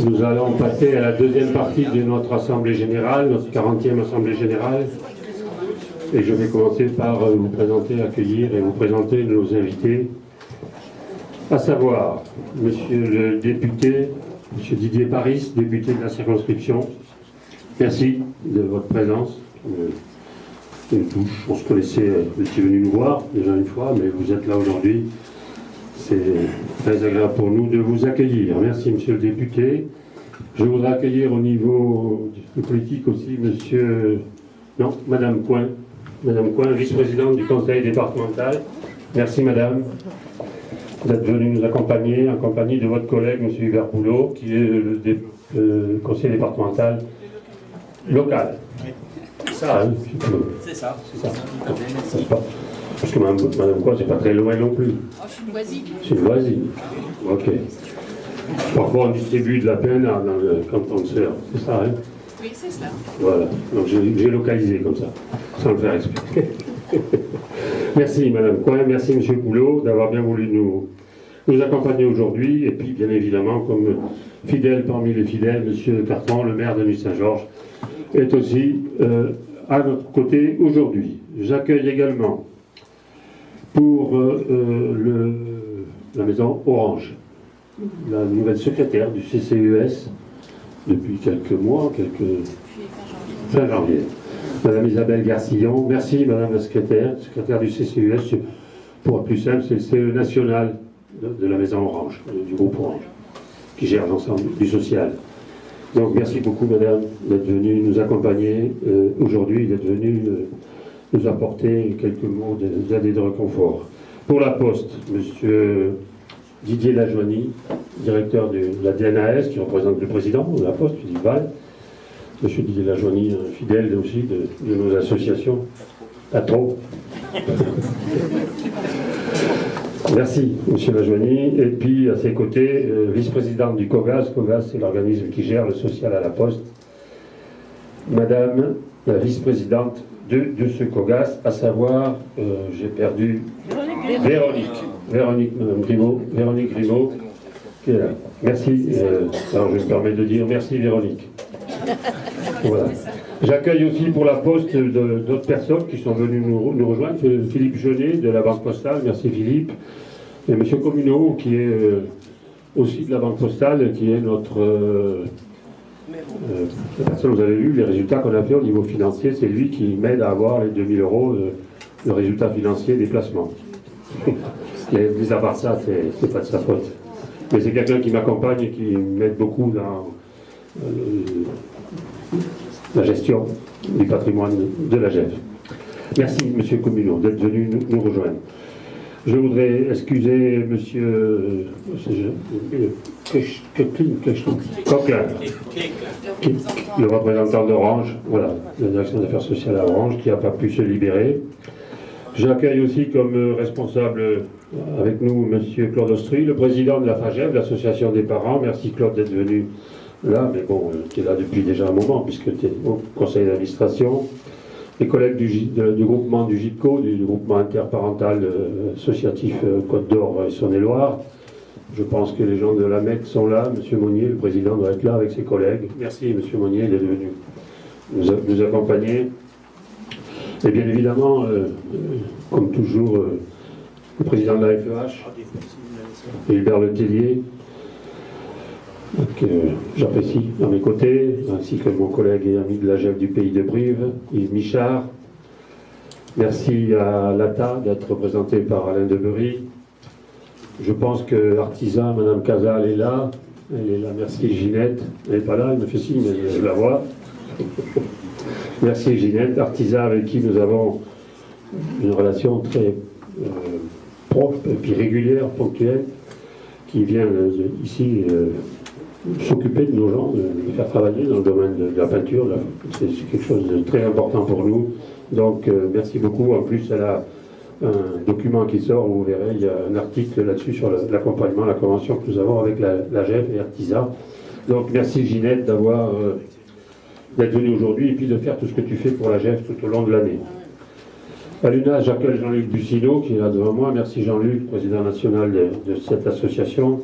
Nous allons passer à la deuxième partie de notre Assemblée Générale, notre 40e Assemblée Générale. Et je vais commencer par vous présenter, accueillir et vous présenter nos invités, à savoir Monsieur le député, Monsieur Didier Paris, député de la circonscription. Merci de votre présence. Une touche, on se connaissait, vous étiez venu nous voir déjà une fois, mais vous êtes là aujourd'hui. C'est très agréable pour nous de vous accueillir. Merci, monsieur le député. Je voudrais accueillir au niveau politique aussi, madame Coin. Madame Coin, vice-présidente du conseil départemental. Merci, madame, d'être venue nous accompagner, en compagnie de votre collègue, monsieur Hubert Boulot, qui est le conseiller départemental local. Ça, hein, c'est ça. C'est ça. Parce que madame Coin, c'est pas très loin non plus. Oh, je suis une voisine. C'est une voisine. Ok. Parfois, on distribue de la PNA dans le canton de Serres. C'est ça, hein? Oui, c'est cela. Voilà. Donc, j'ai localisé comme ça, sans le faire exprès. Merci, madame Coin. Merci, monsieur Boulot, d'avoir bien voulu nous accompagner aujourd'hui. Et puis, bien évidemment, comme fidèle parmi les fidèles, monsieur Carton, le maire de Nuit-Saint-Georges, est aussi à notre côté aujourd'hui. J'accueille également pour la maison Orange, la nouvelle secrétaire du CCES depuis quelques mois, fin janvier. Madame Isabelle Garcillon, merci madame la secrétaire du CCES, pour plus simple, c'est le CE national de la maison Orange, du groupe Orange, qui gère l'ensemble du social. Donc merci beaucoup madame d'être venue nous accompagner aujourd'hui, d'être venue nous apporter quelques mots d'aide et de réconfort. Pour la Poste, monsieur Didier Lajoigny, directeur de la DNAS, qui représente le président de la Poste, Philippe Val. Monsieur Didier Lajoigny, fidèle aussi de nos associations. Pas trop. Merci, monsieur Lajoigny. Et puis, à ses côtés, vice-présidente du COGAS. COGAS, c'est l'organisme qui gère le social à la Poste. Madame la vice-présidente de ce COGAS, à savoir, j'ai perdu Véronique Grimaud, qui est là. Merci, alors je me permets de dire merci Véronique. Voilà. J'accueille aussi pour la Poste d'autres personnes qui sont venues nous rejoindre. Philippe Jeunet de la Banque Postale, merci Philippe. Et monsieur Communot, qui est aussi de la Banque Postale, qui est notre... la personne, vous avez vu les résultats qu'on a fait au niveau financier, c'est lui qui m'aide à avoir les 2000 € de résultats financiers des placements. Mais mis à part ça, c'est pas de sa faute. Mais c'est quelqu'un qui m'accompagne et qui m'aide beaucoup dans la gestion du patrimoine de la GEF. Merci, monsieur Communot, d'être venu nous rejoindre. Je voudrais excuser monsieur Coquelin, le représentant d'Orange, voilà, la direction des affaires sociales à Orange, qui n'a pas pu se libérer. J'accueille aussi comme responsable avec nous monsieur Claude Ostruy, le président de la FAGEV, l'association des parents. Merci Claude d'être venu là, mais bon, tu es là depuis déjà un moment, puisque tu es au conseil d'administration. Les collègues du groupement du GITCO, du groupement interparental associatif Côte d'Or et Saône-et-Loire. Je pense que les gens de la MEC sont là. Monsieur Monnier, le président, doit être là avec ses collègues. Merci, monsieur Monnier, d'être venu nous accompagner. Et bien évidemment, comme toujours, le président de la FEH, Hubert Letellier, que j'apprécie à mes côtés, ainsi que mon collègue et ami de la GEF du pays de Brive, Yves Michard. Merci à l'ATA d'être représenté par Alain Debery. Je pense que l'artisan, Madame Casal, est là. Elle est là. Merci Ginette. Elle n'est pas là, elle me fait signe, mais je la vois. Merci Ginette, artisan avec qui nous avons une relation très proche et puis régulière, ponctuelle, qui vient ici s'occuper de nos gens, de les faire travailler dans le domaine de la peinture. C'est quelque chose de très important pour nous. Donc merci beaucoup. En plus, elle a un document qui sort où vous verrez, il y a un article là-dessus sur l'accompagnement, la convention que nous avons avec la GEF et Artisa. Donc merci Ginette d'être venue aujourd'hui et puis de faire tout ce que tu fais pour la GEF tout au long de l'année. À l'UNAS, j'accueille Jean-Luc Bussino qui est là devant moi. Merci Jean-Luc, président national de cette association.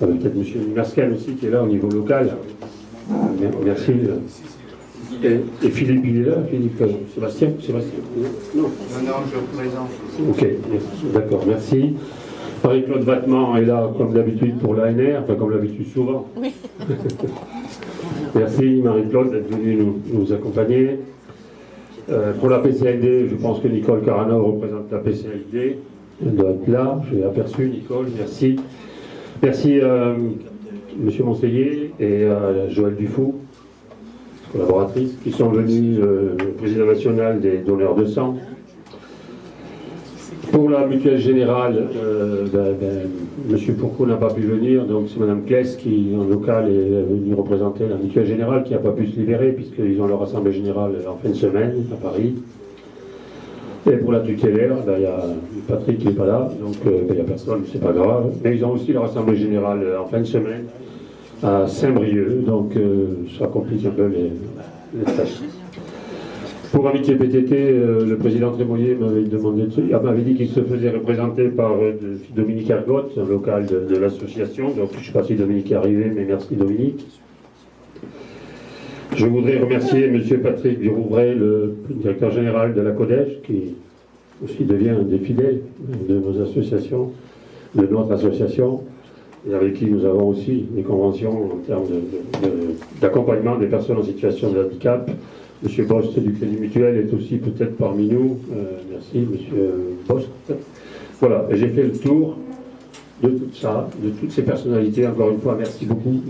peut-être M. Mascal aussi qui est là au niveau local. Merci. Et Philippe, il est là, Philippe Sébastien Non, je présente. Ok, d'accord, merci. Marie-Claude Vatman est là, comme d'habitude, pour l'ANR, enfin comme d'habitude souvent. Oui. Merci Marie-Claude d'être venue nous accompagner. Pour la PCLD, je pense que Nicole Carano représente la PCLD. Elle doit être là, je l'ai aperçu, Nicole, merci. Merci Monsieur Monseiller et Joël Dufou, collaboratrice, qui sont venus, le président national des donneurs de sang. Pour la mutuelle générale, M. Pourcault n'a pas pu venir, donc c'est Mme Kless qui, en local, est venue représenter la mutuelle générale qui n'a pas pu se libérer puisqu'ils ont leur assemblée générale en fin de semaine à Paris. Et pour la tutélaire, il y a Patrick qui n'est pas là, donc il n'y a personne, c'est pas grave. Mais ils ont aussi leur assemblée générale en fin de semaine à Saint-Brieuc, donc ça complique un peu les tâches. Pour Amitié PTT, le président Trémollier m'avait dit qu'il se faisait représenter par Dominique Ergotte, un local de l'association. Donc je ne sais pas si Dominique est arrivé, mais merci Dominique. Je voudrais remercier M. Patrick Durouvray, le directeur général de la CODEJ, qui aussi devient un des fidèles de nos associations, de notre association, et avec qui nous avons aussi des conventions en termes d'accompagnement des personnes en situation de handicap. M. Bost du Crédit Mutuel est aussi peut-être parmi nous. Merci, M. Bost. Voilà, j'ai fait le tour de tout ça, de toutes ces personnalités. Encore une fois, merci beaucoup.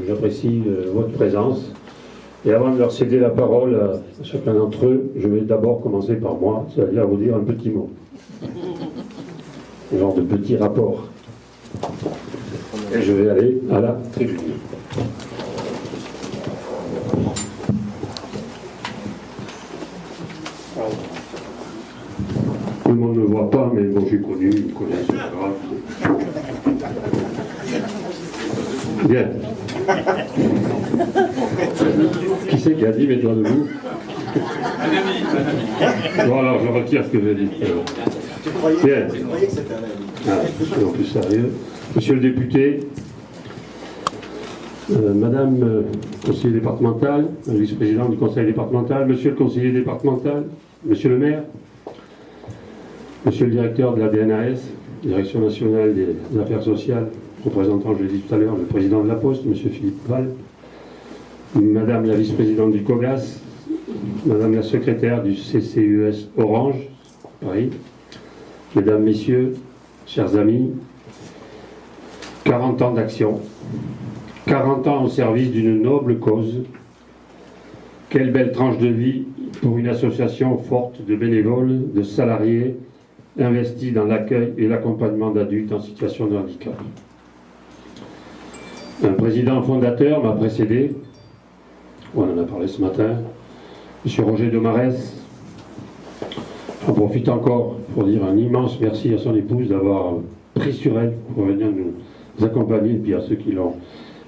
J'apprécie votre présence. Et avant de leur céder la parole à chacun d'entre eux, je vais d'abord commencer par moi, c'est-à-dire vous dire un petit mot. Un genre de petit rapport. Et je vais aller à la tribune. Tout le monde ne me voit pas, mais bon, je suis connu, ils me connaissent, c'est pas grave. Bien. Qui c'est qui a dit mets-toi debout? Bon, alors je retire ce que j'ai dit. Bien. C'est en plus sérieux. Monsieur le député, Madame conseiller départemental, vice-président du conseil départemental, Monsieur le conseiller départemental, Monsieur le maire, Monsieur le directeur de la DNAS, Direction nationale des affaires sociales, représentant, je l'ai dit tout à l'heure, le président de la Poste, Monsieur Philippe Val, Madame la vice-présidente du COGAS, Madame la secrétaire du CCUS Orange, Paris, Mesdames, Messieurs, chers amis, 40 ans d'action, 40 ans au service d'une noble cause. Quelle belle tranche de vie pour une association forte de bénévoles, de salariés, investis dans l'accueil et l'accompagnement d'adultes en situation de handicap. Un fondateur m'a précédé, on en a parlé ce matin, M. Roger Domarès. J'en profite encore pour dire un immense merci à son épouse d'avoir pris sur elle pour venir nous accompagner, et puis à ceux qui l'ont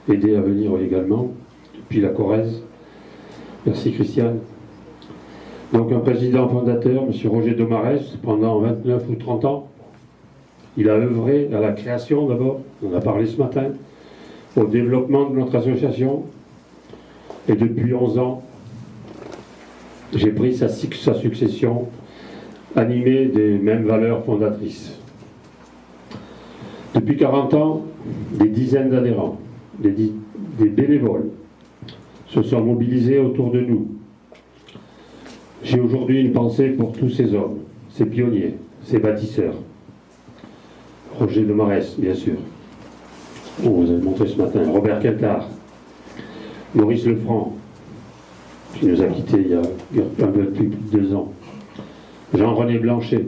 aidé à venir également, depuis la Corrèze. Merci Christiane. Donc un président fondateur, M. Roger Domarès, pendant 29 ou 30 ans, il a œuvré à la création d'abord, on en a parlé ce matin, au développement de notre association, et depuis 11 ans, j'ai pris sa succession, animée des mêmes valeurs fondatrices. Depuis 40 ans, des dizaines d'adhérents, des bénévoles se sont mobilisés autour de nous. J'ai aujourd'hui une pensée pour tous ces hommes, ces pionniers, ces bâtisseurs. Roger Domarès, bien sûr. Vous avez montré ce matin. Robert Quintard, Maurice Lefranc, qui nous a quittés il y a un peu plus de 2 ans. Jean-René Blanchet,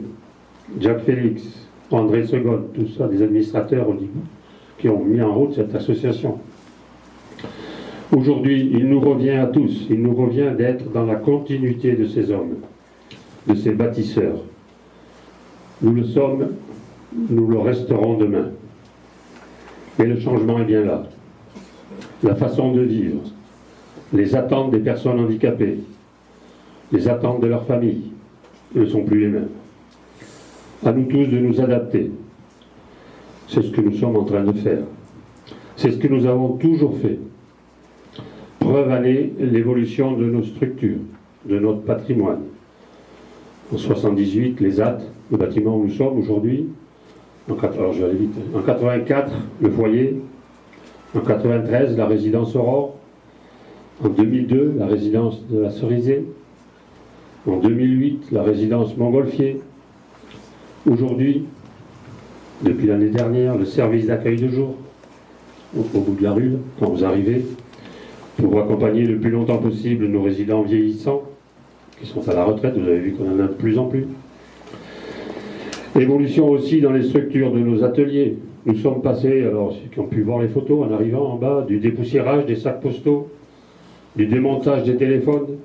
Jacques Félix, André Segon, tout ça, des administrateurs qui ont mis en route cette association. Aujourd'hui, il nous revient à tous, il nous revient d'être dans la continuité de ces hommes, de ces bâtisseurs. Nous le sommes, nous le resterons demain. Mais le changement est bien là. La façon de vivre, les attentes des personnes handicapées, les attentes de leurs familles ne sont plus les mêmes. À nous tous de nous adapter. C'est ce que nous sommes en train de faire. C'est ce que nous avons toujours fait. Preuve en est l'évolution de nos structures, de notre patrimoine. En 78, les ZAT, le bâtiment où nous sommes aujourd'hui. Alors je vais aller vite. En 84, le foyer. En 93, la résidence Aurore. En 2002, la résidence de la Cerisée. En 2008, la résidence Montgolfier. Aujourd'hui, depuis l'année dernière, le service d'accueil de jour, au bout de la rue, quand vous arrivez, pour accompagner le plus longtemps possible nos résidents vieillissants, qui sont à la retraite, vous avez vu qu'on en a de plus en plus. Évolution aussi dans les structures de nos ateliers. Nous sommes passés, alors ceux qui ont pu voir les photos en arrivant en bas, du dépoussiérage des sacs postaux, du démontage des téléphones,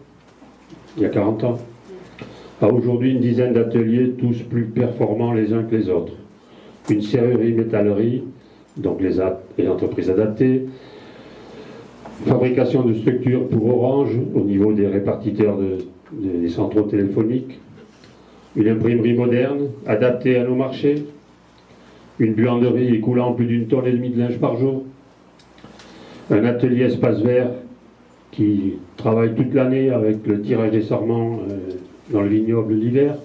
il y a 40 ans, à aujourd'hui une dizaine d'ateliers, tous plus performants les uns que les autres. Une serrurerie, métallerie, donc les entreprises adaptées, fabrication de structures pour Orange au niveau des répartiteurs des centraux téléphoniques, une imprimerie moderne adaptée à nos marchés, une buanderie écoulant plus d'1,5 tonne de linge par jour, un atelier espace vert qui travaille toute l'année avec le tirage des sarments dans le vignoble l'hiver.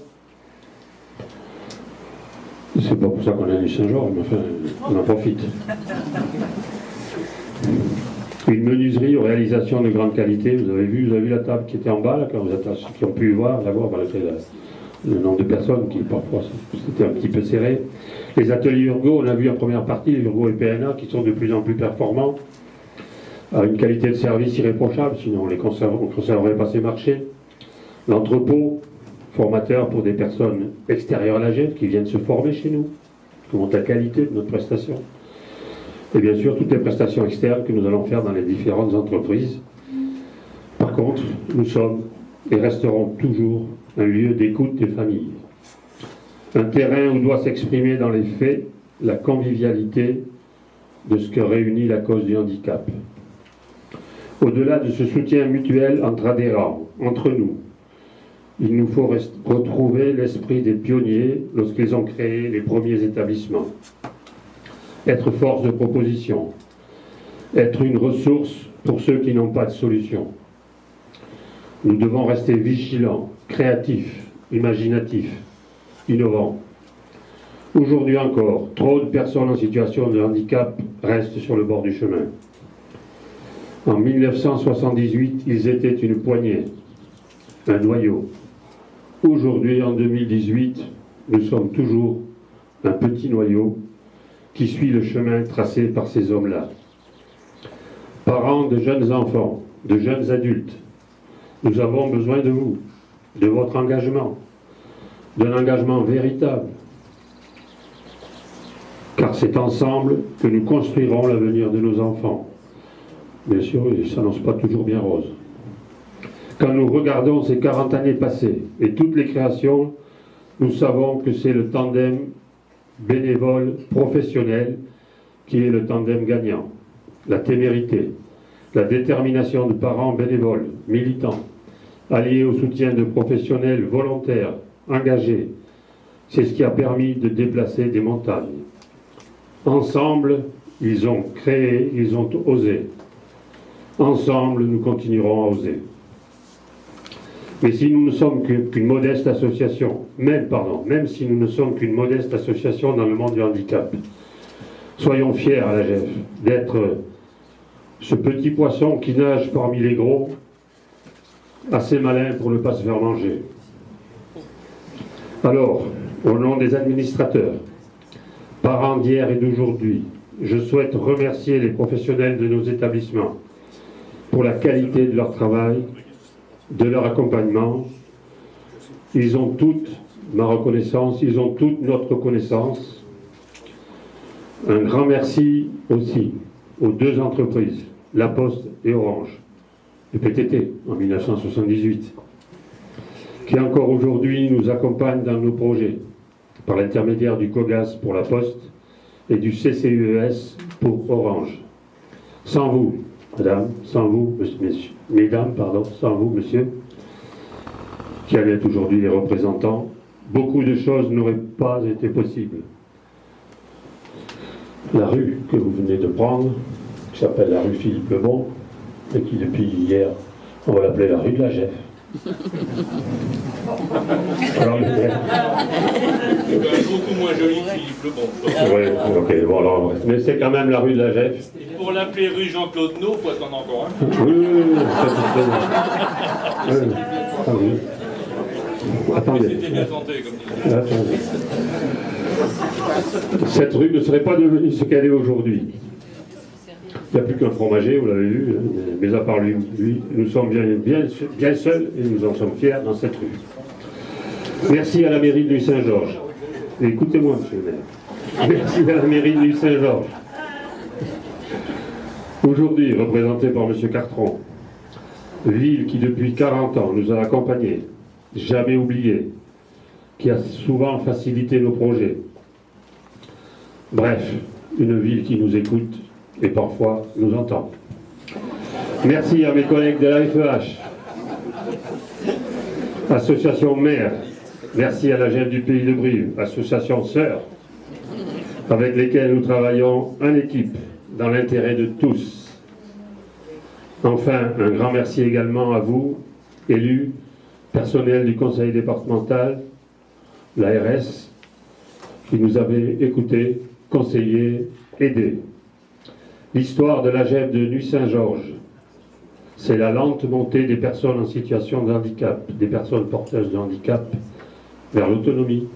C'est pas pour ça qu'on a du Saint-Georges, mais enfin, on en profite. Une menuiserie aux réalisations de grande qualité. Vous avez vu la table qui était en bas, là, quand vous êtes, ceux qui ont pu voir, d'abord, le nombre de personnes qui parfois c'était un petit peu serré. Les ateliers Urgo, on a vu en première partie, les Urgo et PNA, qui sont de plus en plus performants, à une qualité de service irréprochable, sinon on ne conserverait pas ces marchés. L'entrepôt, formateur pour des personnes extérieures à la GEF qui viennent se former chez nous, qui montent la qualité de notre prestation. Et bien sûr, toutes les prestations externes que nous allons faire dans les différentes entreprises. Par contre, nous sommes et resterons toujours un lieu d'écoute des familles. Un terrain où doit s'exprimer dans les faits la convivialité de ce que réunit la cause du handicap. Au-delà de ce soutien mutuel entre adhérents, entre nous, il nous faut retrouver l'esprit des pionniers lorsqu'ils ont créé les premiers établissements. Être force de proposition, être une ressource pour ceux qui n'ont pas de solution. Nous devons rester vigilants, créatifs, imaginatifs, innovants. Aujourd'hui encore, trop de personnes en situation de handicap restent sur le bord du chemin. En 1978, ils étaient une poignée, un noyau. Aujourd'hui, en 2018, nous sommes toujours un petit noyau qui suit le chemin tracé par ces hommes-là. Parents de jeunes enfants, de jeunes adultes, nous avons besoin de vous, de votre engagement, d'un engagement véritable. Car c'est ensemble que nous construirons l'avenir de nos enfants. Bien sûr, il ne s'annonce pas toujours bien rose. Quand nous regardons ces 40 années passées et toutes les créations, nous savons que c'est le tandem bénévole, professionnel, qui est le tandem gagnant. La témérité, la détermination de parents bénévoles, militants, alliés au soutien de professionnels volontaires, engagés, c'est ce qui a permis de déplacer des montagnes. Ensemble, ils ont créé, ils ont osé. Ensemble, nous continuerons à oser. Mais si nous ne sommes qu'une modeste association, même si nous ne sommes qu'une modeste association dans le monde du handicap, soyons fiers à la GEF d'être ce petit poisson qui nage parmi les gros, assez malin pour ne pas se faire manger. Alors, au nom des administrateurs, parents d'hier et d'aujourd'hui, je souhaite remercier les professionnels de nos établissements pour la qualité de leur travail, de leur accompagnement. Ils ont toute ma reconnaissance, ils ont toute notre reconnaissance. Un grand merci aussi aux deux entreprises, La Poste et Orange, le PTT en 1978, qui encore aujourd'hui nous accompagnent dans nos projets, par l'intermédiaire du COGAS pour La Poste et du CCUES pour Orange. Sans vous, madame, sans vous, messieurs, mesdames, pardon, sans vous, monsieur, qui en êtes aujourd'hui les représentants, beaucoup de choses n'auraient pas été possibles. la rue que vous venez de prendre, qui s'appelle la rue Philippe Lebon, et qui depuis hier, on va l'appeler la rue de la Gef. Alors, C'est quand même beaucoup moins joli que Philippe Lebon. ouais, ok, bon alors, mais c'est quand même la rue de la Gef. Et pour l'appeler rue Jean-Claude No, faut attendre encore un peu. Oui, ça c'est bien. Ah oui. Attendez. C'était bien tenté, comme dit. Attendez. Cette rue ne serait pas devenue ce qu'elle est aujourd'hui. Il n'y a plus qu'un fromager, vous l'avez vu, mais à part lui, nous sommes bien seuls et nous en sommes fiers dans cette rue. Merci à la mairie de Nuit-Saint-Georges. Écoutez-moi, monsieur le maire. Merci à la mairie de Nuit-Saint-Georges. Aujourd'hui, représenté par monsieur Cartron, ville qui depuis 40 ans nous a accompagnés, jamais oubliés, qui a souvent facilité nos projets. Bref, une ville qui nous écoute et parfois nous entend. Merci à mes collègues de la FEH, association mère, merci à la GEF du Pays de Brive, association sœur, avec lesquelles nous travaillons en équipe, dans l'intérêt de tous. Enfin, un grand merci également à vous, élus, personnel du conseil départemental, l'ARS, qui nous avez écoutés, conseillés, aidés. L'histoire de la GEF de Nuit-Saint-Georges, c'est la lente montée des personnes en situation de handicap, des personnes porteuses de handicap, vers l'autonomie,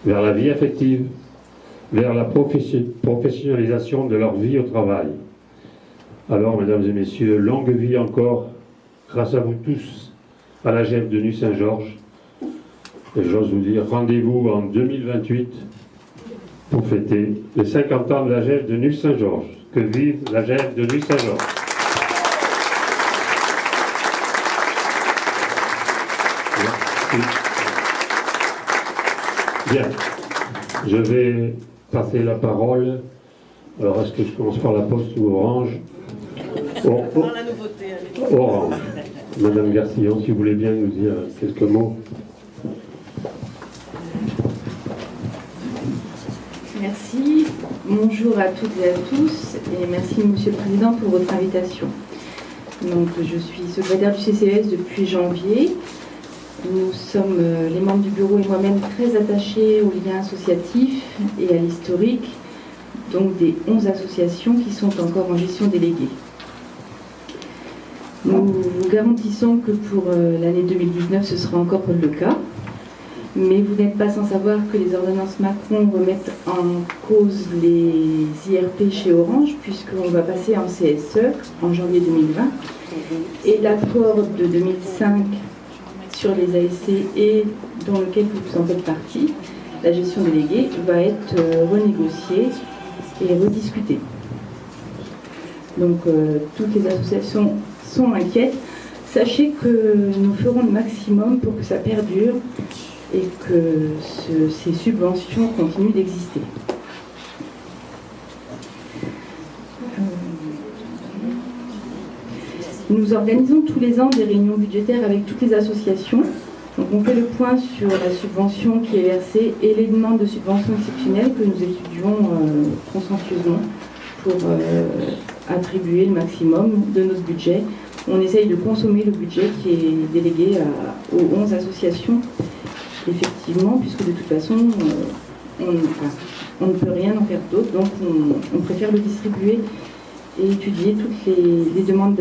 vers la vie affective, vers la professionnalisation de leur vie au travail. Alors, mesdames et messieurs, longue vie encore, grâce à vous tous, à la GEF de Nuit-Saint-Georges. Et j'ose vous dire, rendez-vous en 2028 pour fêter les 50 ans de la GEF de Nuit-Saint-Georges. Que vive la GEF de Nuit-Saint-Georges. Bien, je vais passer la parole. Alors, est-ce que je commence par la Poste ou Orange? Orange. Madame Garcillon, si vous voulez bien nous dire quelques mots. Merci. Bonjour à toutes et à tous et merci Monsieur le Président pour votre invitation. Donc, je suis secrétaire du CCES depuis janvier. Nous sommes, les membres du bureau et moi-même, très attachés aux liens associatifs et à l'historique, donc des 11 associations qui sont encore en gestion déléguée. Nous vous garantissons que pour l'année 2019, ce sera encore le cas. Mais vous n'êtes pas sans savoir que les ordonnances Macron remettent en cause les IRP chez Orange, puisqu'on va passer en CSE en janvier 2020. Et l'accord de 2005 sur les ASC et dans lequel vous en faites partie, la gestion déléguée, va être renégociée et rediscutée. Donc toutes les associations sont inquiètes. Sachez que nous ferons le maximum pour que ça perdure et que ces subventions continuent d'exister. Nous organisons tous les ans des réunions budgétaires avec toutes les associations. Donc on fait le point sur la subvention qui est versée et les demandes de subventions exceptionnelles que nous étudions consensueusement pour attribuer le maximum de notre budget. On essaye de consommer le budget qui est délégué aux 11 associations, effectivement, puisque de toute façon, on ne peut rien en faire d'autre, donc on préfère le distribuer et étudier toutes les demandes